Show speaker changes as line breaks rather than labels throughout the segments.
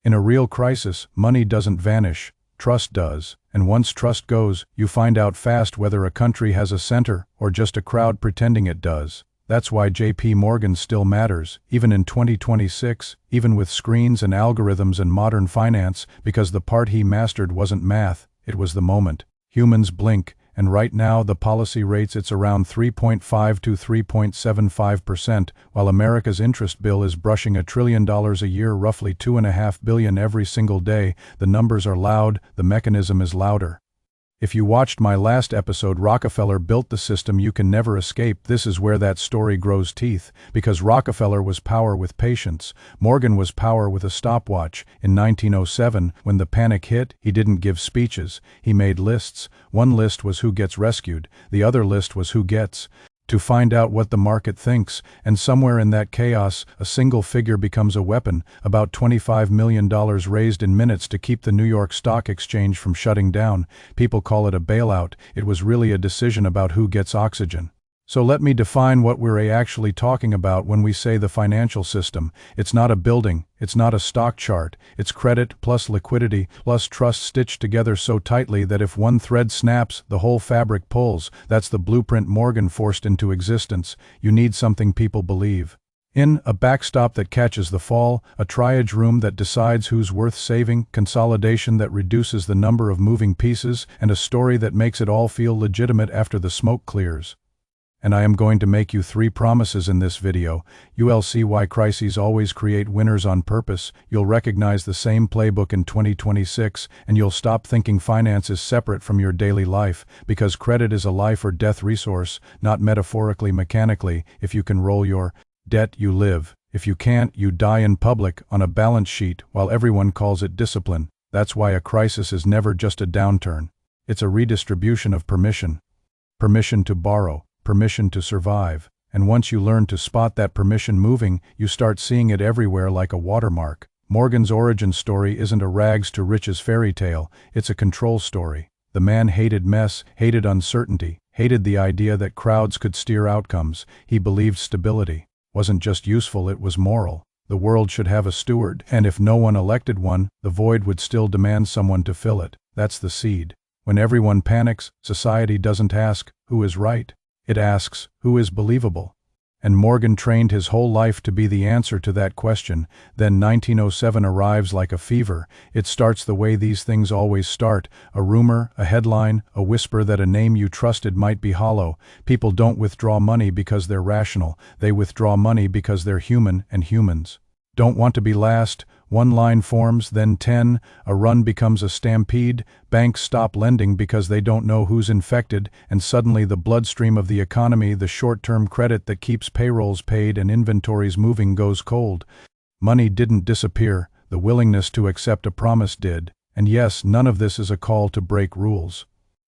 In a real crisis, money doesn't vanish, trust does, and once trust goes, you find out fast whether a country has a center or just a crowd pretending it does. That's why J.P. Morgan still matters, even in 2026, even with screens and algorithms and modern finance, because the part he mastered wasn't math, it was the moment. Humans blink, and right now the policy rates it's around 3.5 to 3.75%, while America's interest bill is brushing $1 trillion a year, roughly $2.5 billion every single day. The numbers are loud, the mechanism is louder. If you watched my last episode, Rockefeller built the system you can never escape. This is where that story grows teeth, because Rockefeller was power with patience. Morgan was power with a stopwatch. In 1907, when the panic hit, he didn't give speeches. He made lists. One list was who gets rescued. The other list was who gets to find out what the market thinks, and somewhere in that chaos, a single figure becomes a weapon, about $25 million raised in minutes to keep the New York Stock Exchange from shutting down. People call it a bailout. It was really a decision about who gets oxygen. So let me define what we're actually talking about when we say the financial system. It's not a building, it's not a stock chart, it's credit plus liquidity plus trust stitched together so tightly that if one thread snaps, the whole fabric pulls. That's the blueprint Morgan forced into existence. You need something people believe in, a backstop that catches the fall, a triage room that decides who's worth saving, consolidation that reduces the number of moving pieces, and a story that makes it all feel legitimate after the smoke clears. And I am going to make you 3 promises in this video. You'll see why crises always create winners on purpose, you'll recognize the same playbook in 2026, and you'll stop thinking finance is separate from your daily life, because credit is a life or death resource, not metaphorically mechanically. If you can roll your debt, you live. If you can't, you die in public, on a balance sheet, while everyone calls it discipline. That's why a crisis is never just a downturn. It's a redistribution of permission. Permission to borrow. Permission to survive, and once you learn to spot that permission moving, you start seeing it everywhere like a watermark. Morgan's origin story isn't a rags to riches fairy tale, it's a control story. The man hated mess, hated uncertainty, hated the idea that crowds could steer outcomes. He believed stability wasn't just useful, it was moral. The world should have a steward, and if no one elected one, the void would still demand someone to fill it. That's the seed. When everyone panics, society doesn't ask, who is right? It asks, who is believable? And Morgan trained his whole life to be the answer to that question. Then 1907 arrives like a fever. It starts the way these things always start, a rumor, a headline, a whisper that a name you trusted might be hollow. People don't withdraw money because they're rational, they withdraw money because they're human, and humans don't want to be last. One line forms, then 10, a run becomes a stampede, banks stop lending because they don't know who's infected, and suddenly the bloodstream of the economy, the short-term credit that keeps payrolls paid and inventories moving, goes cold. Money didn't disappear, the willingness to accept a promise did. And yes, none of this is a call to break rules.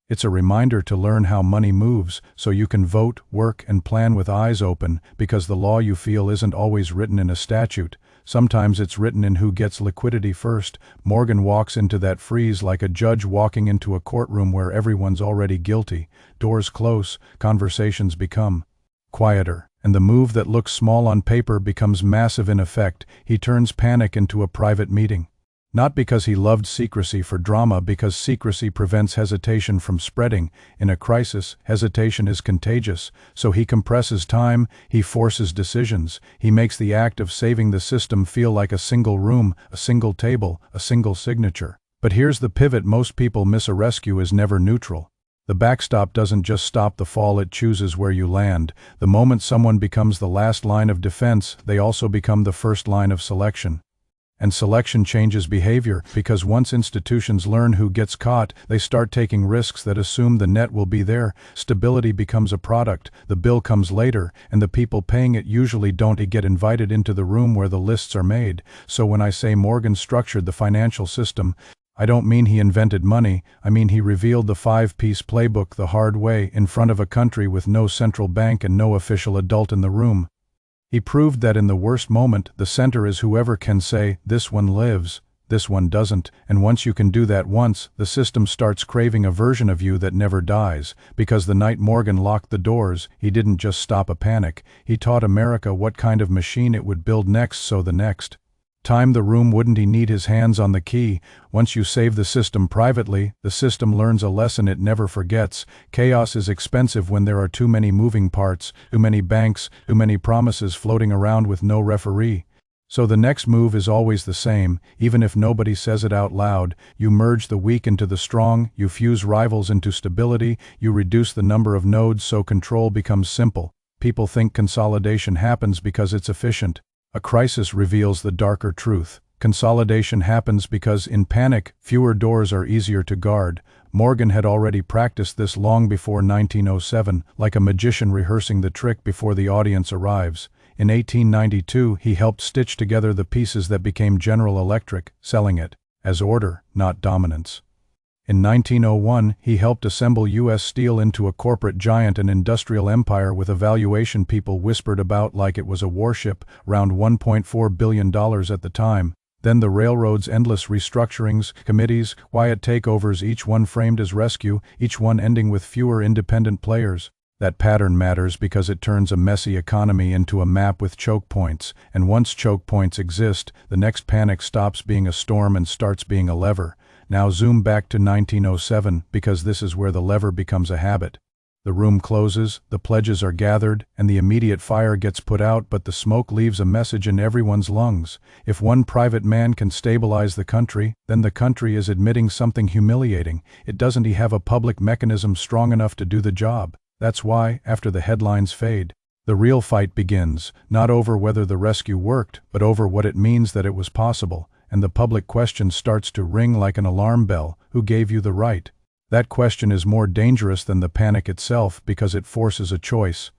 It's a reminder to learn how money moves, so you can vote, work, and plan with eyes open, because the law you feel isn't always written in a statute. Sometimes it's written in who gets liquidity first. Morgan walks into that freeze like a judge walking into a courtroom where everyone's already guilty. Doors close, conversations become quieter, and the move that looks small on paper becomes massive in effect. He turns panic into a private meeting. Not because he loved secrecy for drama, because secrecy prevents hesitation from spreading. In a crisis, hesitation is contagious, so he compresses time, he forces decisions, he makes the act of saving the system feel like a single room, a single table, a single signature. But here's the pivot most people miss: a rescue is never neutral. The backstop doesn't just stop the fall, it chooses where you land. The moment someone becomes the last line of defense, they also become the first line of selection. And selection changes behavior, because once institutions learn who gets caught, they start taking risks that assume the net will be there. Stability becomes a product, the bill comes later, and the people paying it usually don't get invited into the room where the lists are made. So when I say Morgan structured the financial system, I don't mean he invented money, I mean he revealed the 5-piece playbook the hard way, in front of a country with no central bank and no official adult in the room. He proved that in the worst moment, the center is whoever can say, this one lives, this one doesn't, and once you can do that once, the system starts craving a version of you that never dies. Because the night Morgan locked the doors, he didn't just stop a panic, he taught America what kind of machine it would build next, so the next Time the room wouldn't he need his hands on the key. Once you save the system privately, the system learns a lesson it never forgets. Chaos is expensive when there are too many moving parts, too many banks, too many promises floating around with no referee. So the next move is always the same, even if nobody says it out loud. You merge the weak into the strong, you fuse rivals into stability, you reduce the number of nodes so control becomes simple. People think consolidation happens because it's efficient. A crisis reveals the darker truth. Consolidation happens because, in panic, fewer doors are easier to guard. Morgan had already practiced this long before 1907, like a magician rehearsing the trick before the audience arrives. In 1892, he helped stitch together the pieces that became General Electric, selling it as order, not dominance. In 1901, he helped assemble U.S. Steel into a corporate giant and industrial empire with a valuation people whispered about like it was a warship, around $1.4 billion at the time. Then the railroad's endless restructurings, committees, quiet takeovers, each one framed as rescue, each one ending with fewer independent players. That pattern matters because it turns a messy economy into a map with choke points, and once choke points exist, the next panic stops being a storm and starts being a lever. Now zoom back to 1907, because this is where the lever becomes a habit. The room closes, the pledges are gathered, and the immediate fire gets put out, but the smoke leaves a message in everyone's lungs. If one private man can stabilize the country, then the country is admitting something humiliating. It doesn't have a public mechanism strong enough to do the job. That's why, after the headlines fade, the real fight begins, not over whether the rescue worked, but over what it means that it was possible. And the public question starts to ring like an alarm bell. Who gave you the right? That question is more dangerous than the panic itself because it forces a choice.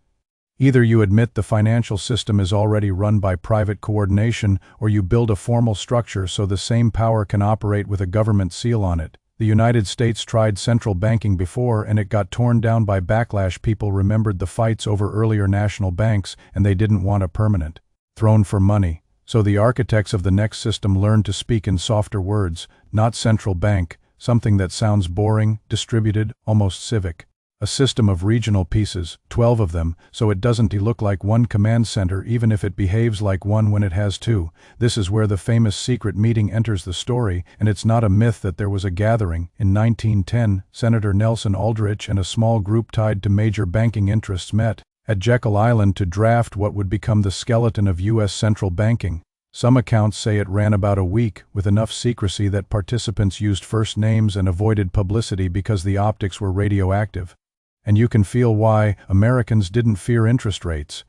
Either you admit the financial system is already run by private coordination, or you build a formal structure so the same power can operate with a government seal on it. The United States tried central banking before and it got torn down by backlash. People remembered the fights over earlier national banks, and they didn't want a permanent throne for money. So the architects of the next system learned to speak in softer words, not central bank, something that sounds boring, distributed, almost civic. A system of regional pieces, 12 of them, so it doesn't look like one command center even if it behaves like one when it has two. This is where the famous secret meeting enters the story, and it's not a myth that there was a gathering. In 1910, Senator Nelson Aldrich and a small group tied to major banking interests met at Jekyll Island to draft what would become the skeleton of U.S. central banking. Some accounts say it ran about a week, with enough secrecy that participants used first names and avoided publicity because the optics were radioactive. And you can feel why. Americans didn't fear interest rates.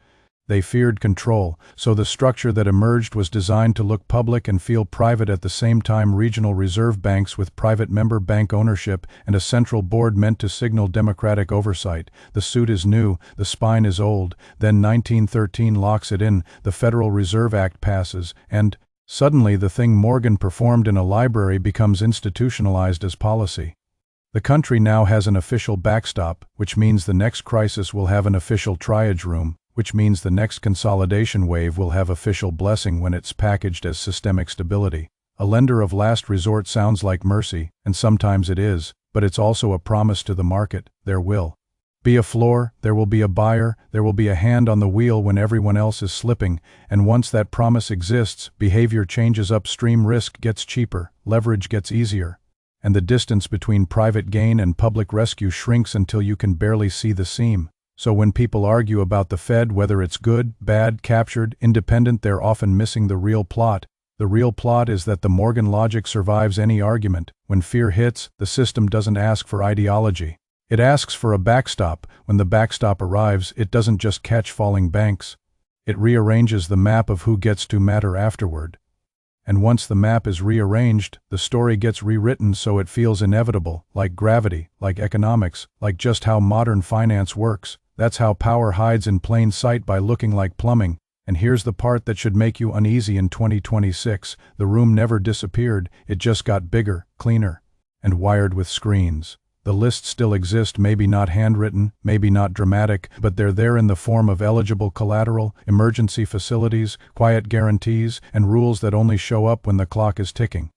They feared control, so the structure that emerged was designed to look public and feel private at the same time. Regional reserve banks with private member bank ownership and a central board meant to signal democratic oversight. The suit is new, the spine is old, then 1913 locks it in, the Federal Reserve Act passes, and suddenly the thing Morgan performed in a library becomes institutionalized as policy. The country now has an official backstop, which means the next crisis will have an official triage room, which means the next consolidation wave will have official blessing when it's packaged as systemic stability. A lender of last resort sounds like mercy, and sometimes it is, but it's also a promise to the market. There will be a floor, there will be a buyer, there will be a hand on the wheel when everyone else is slipping, and once that promise exists, behavior changes upstream, risk gets cheaper, leverage gets easier, and the distance between private gain and public rescue shrinks until you can barely see the seam. So when people argue about the Fed, whether it's good, bad, captured, independent, they're often missing the real plot. The real plot is that the Morgan logic survives any argument. When fear hits, the system doesn't ask for ideology. It asks for a backstop. When the backstop arrives, it doesn't just catch falling banks. It rearranges the map of who gets to matter afterward. And once the map is rearranged, the story gets rewritten so it feels inevitable, like gravity, like economics, like just how modern finance works. That's how power hides in plain sight, by looking like plumbing. And here's the part that should make you uneasy in 2026. The room never disappeared, it just got bigger, cleaner, and wired with screens. The lists still exist, maybe not handwritten, maybe not dramatic, but they're there in the form of eligible collateral, emergency facilities, quiet guarantees, and rules that only show up when the clock is ticking.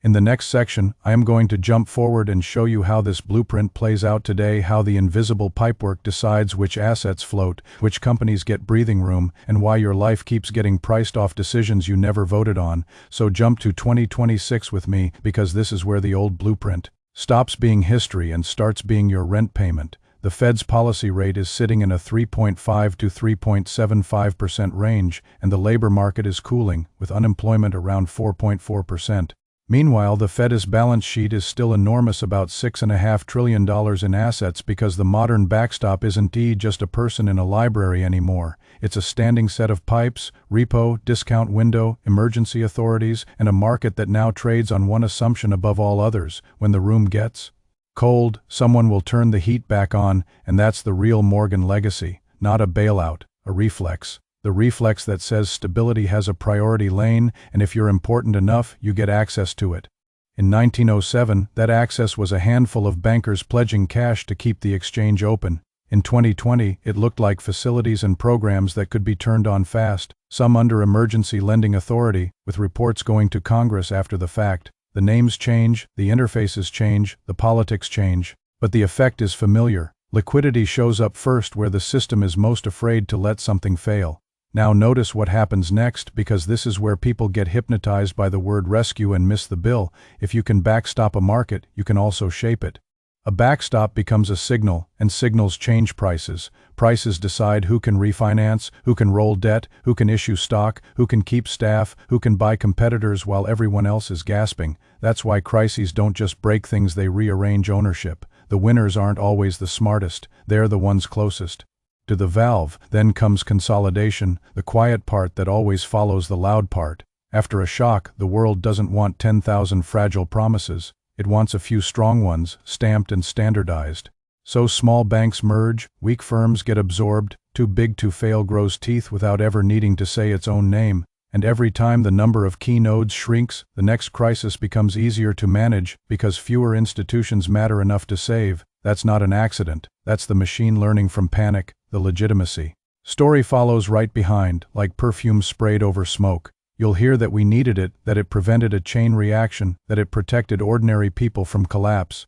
In the next section, I am going to jump forward and show you how this blueprint plays out today, how the invisible pipework decides which assets float, which companies get breathing room, and why your life keeps getting priced off decisions you never voted on. So jump to 2026 with me, because this is where the old blueprint stops being history and starts being your rent payment. The Fed's policy rate is sitting in a 3.5 to 3.75% range, and the labor market is cooling, with unemployment around 4.4%. Meanwhile, the Fed's balance sheet is still enormous, about $6.5 trillion in assets, because the modern backstop isn't just a person in a library anymore. It's a standing set of pipes, repo, discount window, emergency authorities, and a market that now trades on one assumption above all others: when the room gets cold, someone will turn the heat back on, and that's the real Morgan legacy, not a bailout, a reflex. The reflex that says stability has a priority lane, and if you're important enough, you get access to it. In 1907, that access was a handful of bankers pledging cash to keep the exchange open. In 2020, it looked like facilities and programs that could be turned on fast, some under emergency lending authority, with reports going to Congress after the fact. The names change, the interfaces change, the politics change, but the effect is familiar. Liquidity shows up first where the system is most afraid to let something fail. Now notice what happens next, because this is where people get hypnotized by the word rescue and miss the bill. If you can backstop a market, you can also shape it. A backstop becomes a signal, and signals change prices. Prices decide who can refinance, who can roll debt, who can issue stock, who can keep staff, who can buy competitors while everyone else is gasping. That's why crises don't just break things, they rearrange ownership. The winners aren't always the smartest, they're the ones closest to the valve. Then comes consolidation, the quiet part that always follows the loud part. After a shock, the world doesn't want 10,000 fragile promises. It wants a few strong ones, stamped and standardized. So small banks merge, weak firms get absorbed, too big to fail grows teeth without ever needing to say its own name. And every time the number of key nodes shrinks, the next crisis becomes easier to manage, because fewer institutions matter enough to save. That's not an accident, that's the machine learning from panic, the legitimacy story follows right behind, like perfume sprayed over smoke. You'll hear that we needed it, that it prevented a chain reaction, that it protected ordinary people from collapse.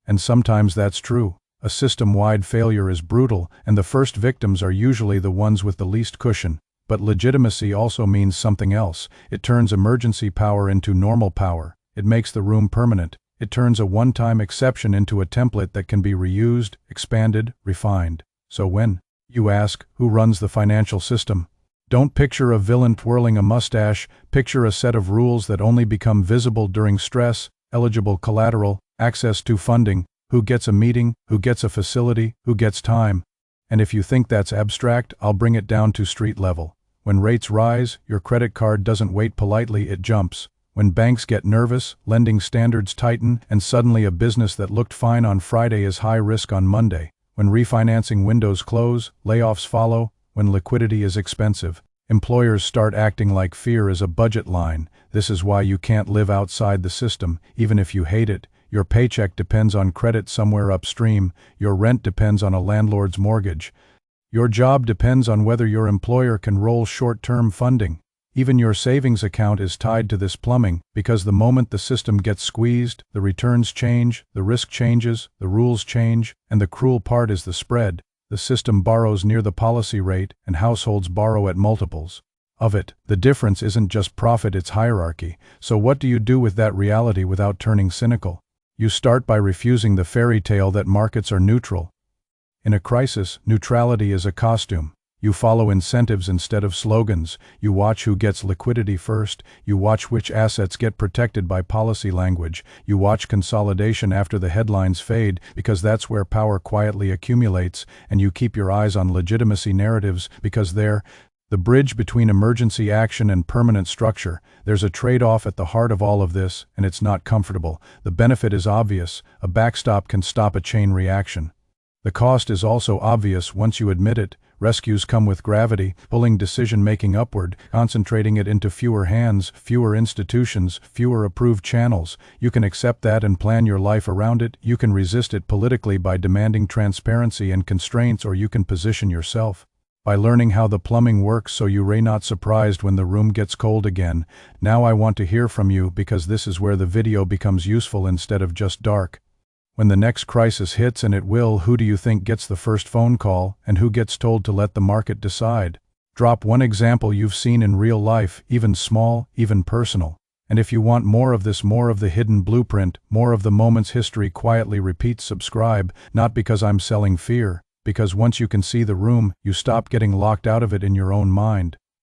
And sometimes that's true. A system-wide failure is brutal, and the first victims are usually the ones with the least cushion. But legitimacy also means something else. It turns emergency power into normal power. It makes the room permanent. It turns a one-time exception into a template that can be reused, expanded, refined. So when you ask, who runs the financial system? Don't picture a villain twirling a mustache, picture a set of rules that only become visible during stress: eligible collateral, access to funding, who gets a meeting, who gets a facility, who gets time. And if you think that's abstract, I'll bring it down to street level. When rates rise, your credit card doesn't wait politely, it jumps. When banks get nervous, lending standards tighten, and suddenly a business that looked fine on Friday is high risk on Monday. When refinancing windows close, layoffs follow. When liquidity is expensive, employers start acting like fear is a budget line. This is why you can't live outside the system, even if you hate it. Your paycheck depends on credit somewhere upstream. Your rent depends on a landlord's mortgage. Your job depends on whether your employer can roll short-term funding. Even your savings account is tied to this plumbing, because the moment the system gets squeezed, the returns change, the risk changes, the rules change, and the cruel part is the spread. The system borrows near the policy rate, and households borrow at multiples of it. The difference isn't just profit, it's hierarchy. So what do you do with that reality without turning cynical? You start by refusing the fairy tale that markets are neutral. In a crisis, neutrality is a costume. You follow incentives instead of slogans. You watch who gets liquidity first. You watch which assets get protected by policy language. You watch consolidation after the headlines fade, because that's where power quietly accumulates. And you keep your eyes on legitimacy narratives, because they're the bridge between emergency action and permanent structure. There's a trade-off at the heart of all of this, and it's not comfortable. The benefit is obvious. A backstop can stop a chain reaction. The cost is also obvious once you admit it. Rescues come with gravity, pulling decision-making upward, concentrating it into fewer hands, fewer institutions, fewer approved channels. You can accept that and plan your life around it. You can resist it politically by demanding transparency and constraints, or you can position yourself by learning how the plumbing works so you're not surprised when the room gets cold again. Now I want to hear from you because this is where the video becomes useful instead of just dark. When the next crisis hits, and it will, who do you think gets the first phone call, and who gets told to let the market decide? Drop one example you've seen in real life, even small, even personal. And if you want more of this, more of the hidden blueprint, more of the moments history quietly repeats, subscribe, not because I'm selling fear, because once you can see the room, you stop getting locked out of it in your own mind.